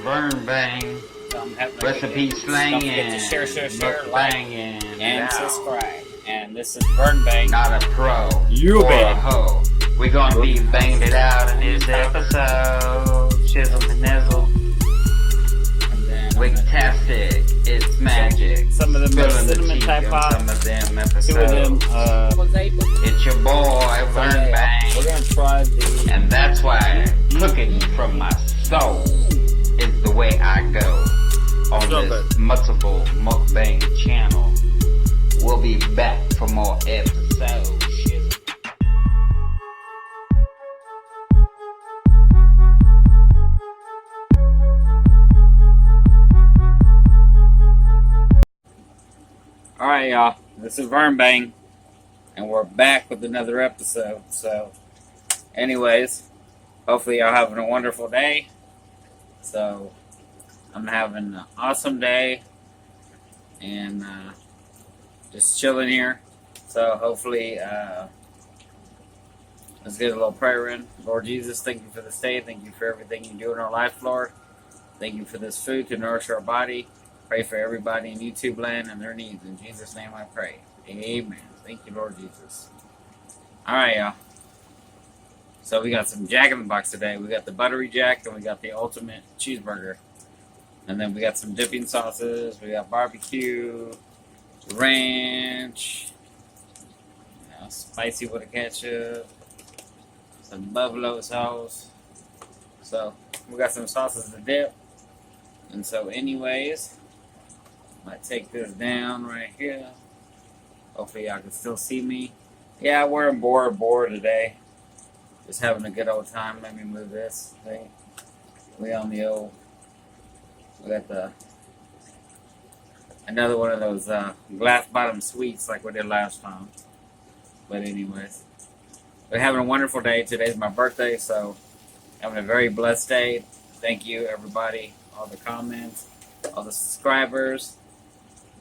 burn bang, recipe slang, and share, like, and wow. subscribe. And this is Burn Bang. Not a pro, You or bet. a hoe. We're gonna be banging it out in this episode. Chisel and nizzle. Wicktastic, it's magic. Some of them Spilling the cinnamon tea type on pop. some of them episodes. Two of them. It's your boy, Burn Bang. We're gonna try the. And that's why cooking from my soul is the way I go on this multiple mukbang channel. We'll be back for more episodes. Alright, y'all. This is Burn Bang. And we're back with another episode. So, anyways, hopefully y'all having a wonderful day. So, I'm having an awesome day. And, just chilling here. So, hopefully, let's get a little prayer in. Lord Jesus, thank you for this day. Thank you for everything you do in our life, Lord. Thank you for this food to nourish our body. Pray for everybody in YouTube land and their needs. In Jesus' name I pray. Amen. Thank you, Lord Jesus. Alright, y'all. So we got some Jack in the Box today. We got the buttery Jack and we got the ultimate cheeseburger. And then we got some dipping sauces. We got barbecue, ranch, spicy with a ketchup, some buffalo sauce. So we got some sauces to dip. And so anyways, might take this down right here. Hopefully y'all can still see me. Yeah, I'm wearing Bora Bora today. Just having a good old time. Let me move this thing. We on the old. We got the another one of those glass bottom sweets like we did last time. But anyways, we're having a wonderful day. Today's my birthday, so having a very blessed day. Thank you, everybody. All the comments, all the subscribers.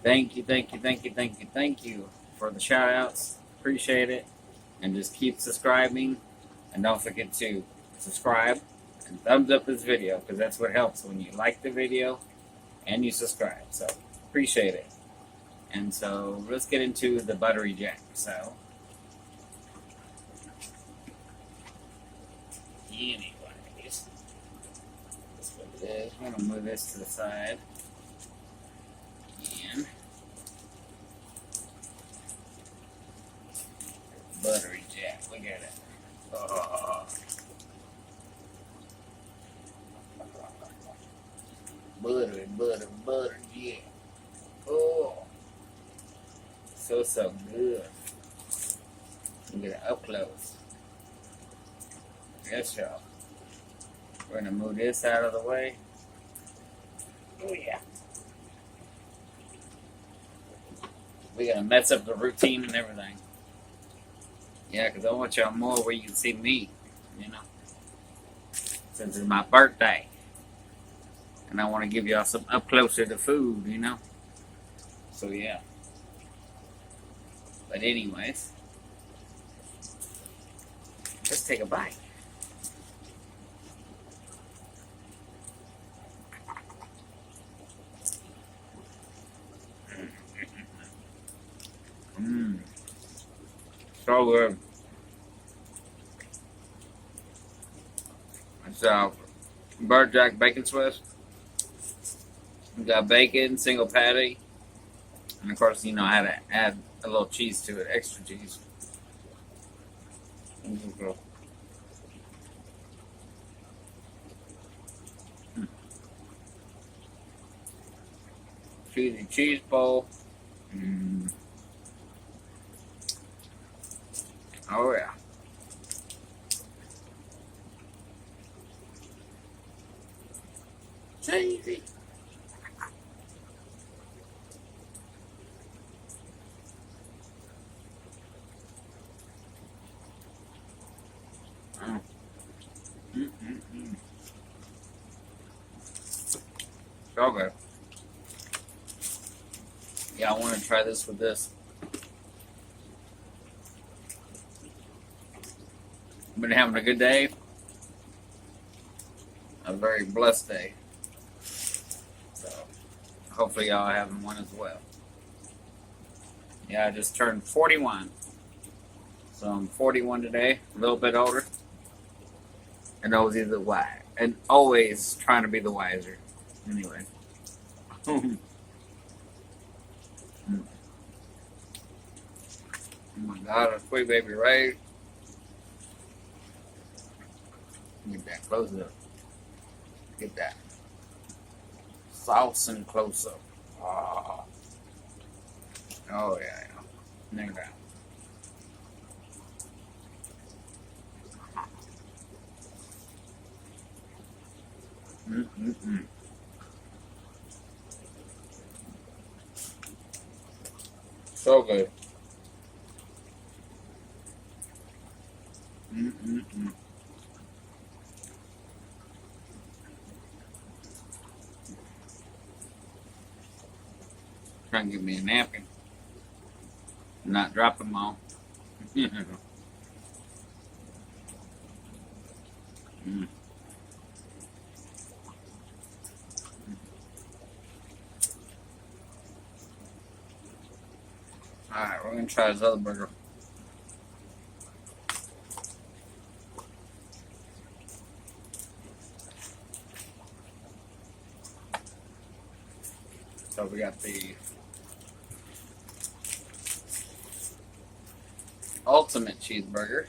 Thank you, thank you, thank you, thank you, thank you for the shout outs. Appreciate it. And just keep subscribing. And don't forget to subscribe and thumbs up this video because that's what helps when you like the video and you subscribe. So appreciate it. And so let's get into the buttery Jack. So anyways, that's what it is. I'm gonna move this to the side. And buttery Jack, look at it. Oh. Butter, Jack. Oh. So good. Look at it up close. Yes, y'all. We're gonna move this out of the way. Oh, yeah. We're gonna mess up the routine and everything. Yeah, because I want y'all more where you can see me, you know. Since it's my birthday. And I want to give y'all some up close to the food, you know. So, yeah. But anyways. Let's take a bite. Mmm. So good. It's Barczyk bacon Swiss. We got bacon, single patty. And of course, you know, I had to add a little cheese to it, extra cheese. Cheesy cheese bowl. Mm. Oh yeah. Cheesy. So good. Yeah, I want to try this with this. I've been having a good day. A very blessed day. hopefully y'all having one as well. Yeah, I just turned 41. So I'm 41 today, a little bit older. And always the wise. And always trying to be the wiser. Anyway. Oh my God, a sweet baby Ray. Get that close up. Get that sauce and close up. Oh yeah. Look at that. So good. Trying to give me a napkin. Not drop them all. Alright, we're going to try this other burger. So we got the ultimate cheeseburger.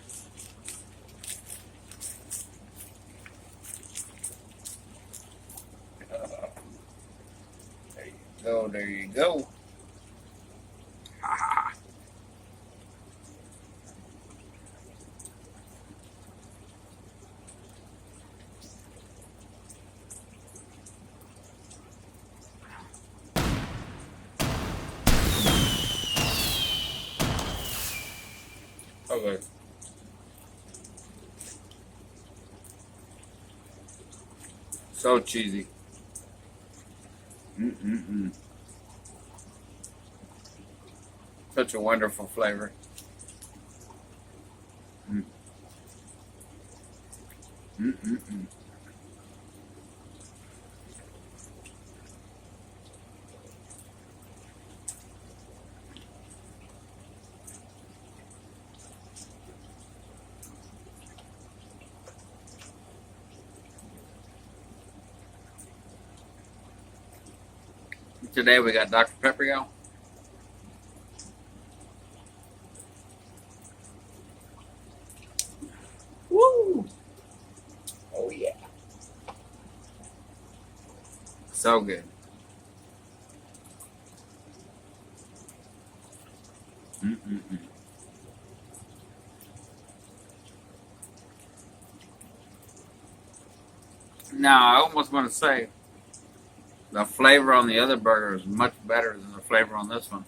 There you go, there you go. Okay. So cheesy. Such a wonderful flavor. Today we got Dr. Pepper, y'all. Woo! Oh yeah. So good. Now, I almost want to say the flavor on the other burger is much better than the flavor on this one.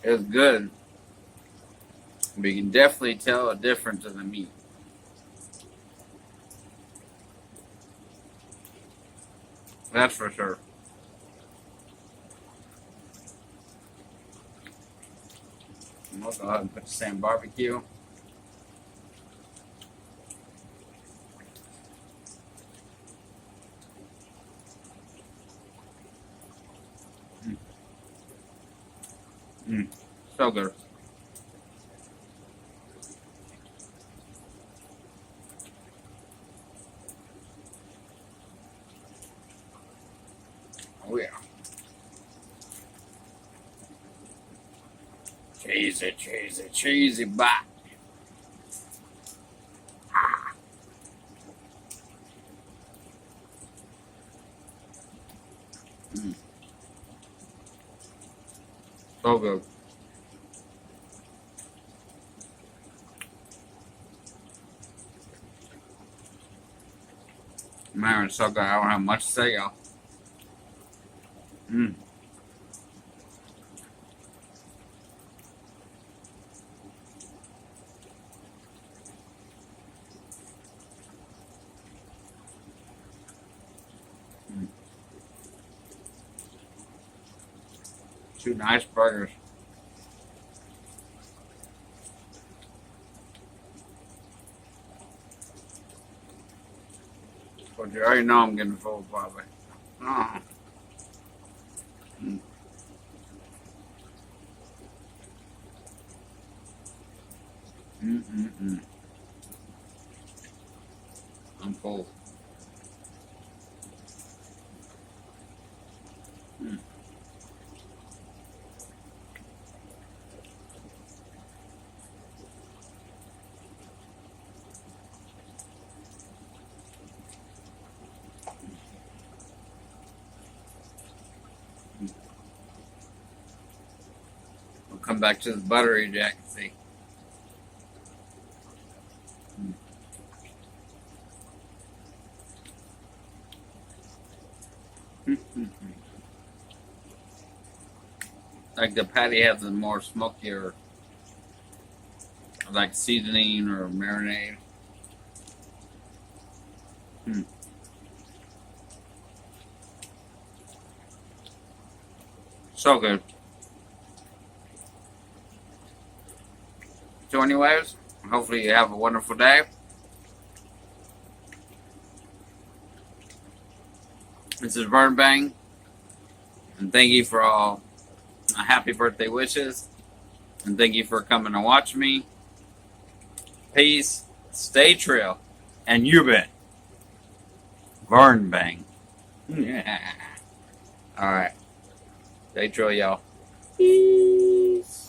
It's good, but you can definitely tell a difference in the meat. That's for sure. We'll go ahead and put the same barbecue. So good. Oh yeah. Cheesy, cheesy, cheesy bite. So good. Man, it's so good. I don't have much to say, y'all. Two nice burgers. But you already know I'm getting full, probably. I'm full. We'll come back to the buttery jack and see. Like the patty has a more smokier, like seasoning or marinade. So good. So anyways, hopefully you have a wonderful day. This is Burn Bang, and thank you for all happy birthday wishes, and thank you for coming to watch me. Peace, stay trill, and you bet. Burn Bang. Alright. Stay trill, y'all. Peace.